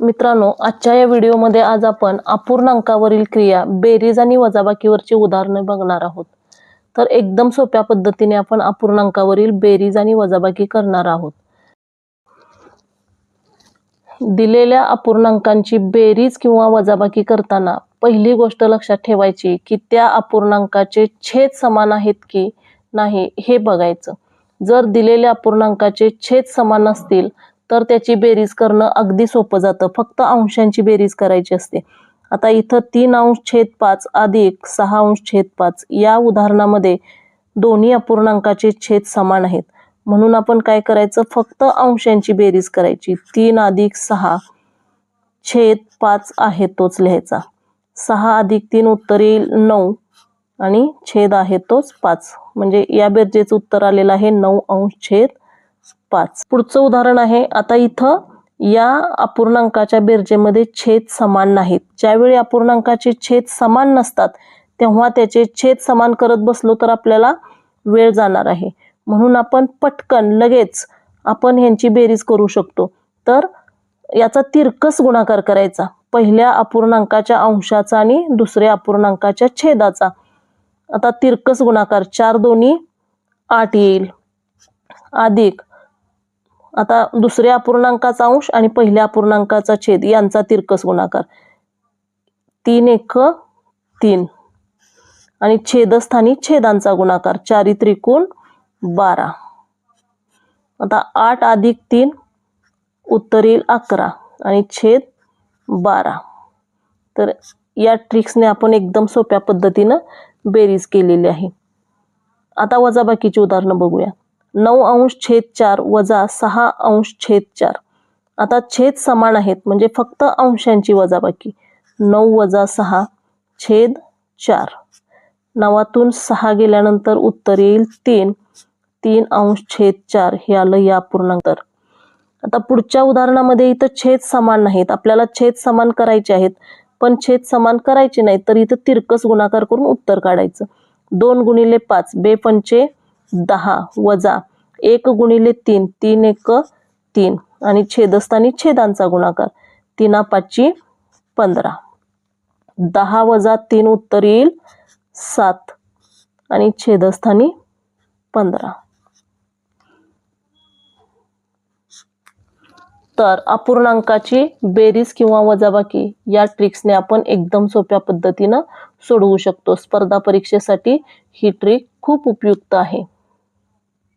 मित्रांनो, आजच्या या व्हिडिओमध्ये आज आपण अपूर्णांकावरील क्रिया बेरीज आणि वजाबाकीवरची उदाहरणे बघणार आहोत। तर एकदम सोप्या पद्धतीने आपण अपूर्णांकावरील बेरीज आणि वजाबाकी करणार आहोत। दिलेल्या अपूर्णांकांची बेरीज किंवा वजाबाकी करताना पहिली गोष्ट लक्षात ठेवायची की त्या अपूर्णांकाचे छेद समान आहेत की नाही हे बघायचं। जर दिलेल्या अपूर्णांकाचे छेद समान नसतील तर त्याची बेरीज करणं अगदी सोपं जातं, फक्त अंशांची बेरीज करायची असते। आता इथं 3 अंश छेद 5 अधिक 6 अंश छेद 5 या उदाहरणामध्ये दोन्ही अपूर्णांकाचे छेद समान आहेत, म्हणून आपण काय करायचं, फक्त अंशांची बेरीज करायची। 3 अधिक 6 छेद 5 आहे तोच लिहायचा। 6 अधिक 3 उत्तर येईल 9 आणि छेद आहे तोच 5, म्हणजे या बेरजेचं उत्तर आलेलं आहे 9 अंश छेद 5। पुढचं उदाहरण आहे, आता इथं या अपूर्णांकाच्या बेरजेमध्ये छेद समान नाहीत। ज्यावेळी अपूर्णांकाचे छेद समान नसतात तेव्हा त्याचे छेद समान करत बसलो तर आपल्याला वेळ जाणार आहे, म्हणून आपण पटकन लगेच आपण ह्यांची बेरीज करू शकतो। तर याचा तिरकस गुणाकार करायचा, पहिल्या अपूर्णांकाच्या अंशाचा आणि दुसऱ्या अपूर्णांकाच्या छेदाचा। आता तिरकस गुणाकार 4 दोन्ही 8 येईल, अधिक आता दुसऱ्या अपूर्णांकाचा अंश आणि पहिल्या अपूर्णांकाचा छेद यांचा तिरकस गुणाकार 3 एक 3 आणि छेदस्थानी छेदांचा गुणाकार 4 त्रिकोण 12। आता 8 अधिक 3 उत्तर येईल 11 आणि छेद 12। तर या ट्रिक्सने आपण एकदम सोप्या पद्धतीनं बेरीज केलेली आहे। आता वजाबाकीची उदाहरणं बघूया। 9 अंश छेद 4 वजा 6 अंश छेद 4। आता छेद समान आहेत म्हणजे फक्त अंशांची वजाबाकी। 9 वजा 6 छेद 4। 9तून 6 गेल्यानंतर उत्तर येईल 3 3 अंश छेद 4 हे आलं या अपूर्णांक। आता पुढच्या उदाहरणामध्ये इथं छेद समान नाहीत, आपल्याला छेद समान करायचे आहेत, पण छेद समान करायचे नाही तर इथं तिरकस गुणाकार करून उत्तर काढायचं। 2 गुणिले 5 बे पंचे 10 वजा 1 गुणिले 3 3 एक 3 आणि छेदस्थानी छेदांचा गुणाकार 3 5 15। 10 वजा 3 उत्तर येईल 7 आणि छेदस्थानी 15। तर अपूर्णांकाची बेरीज किंवा वजाबाकी या ट्रिक्सने आपण एकदम सोप्या पद्धतीनं सोडवू शकतो। स्पर्धा परीक्षेसाठी ही ट्रिक खूप उपयुक्त आहे।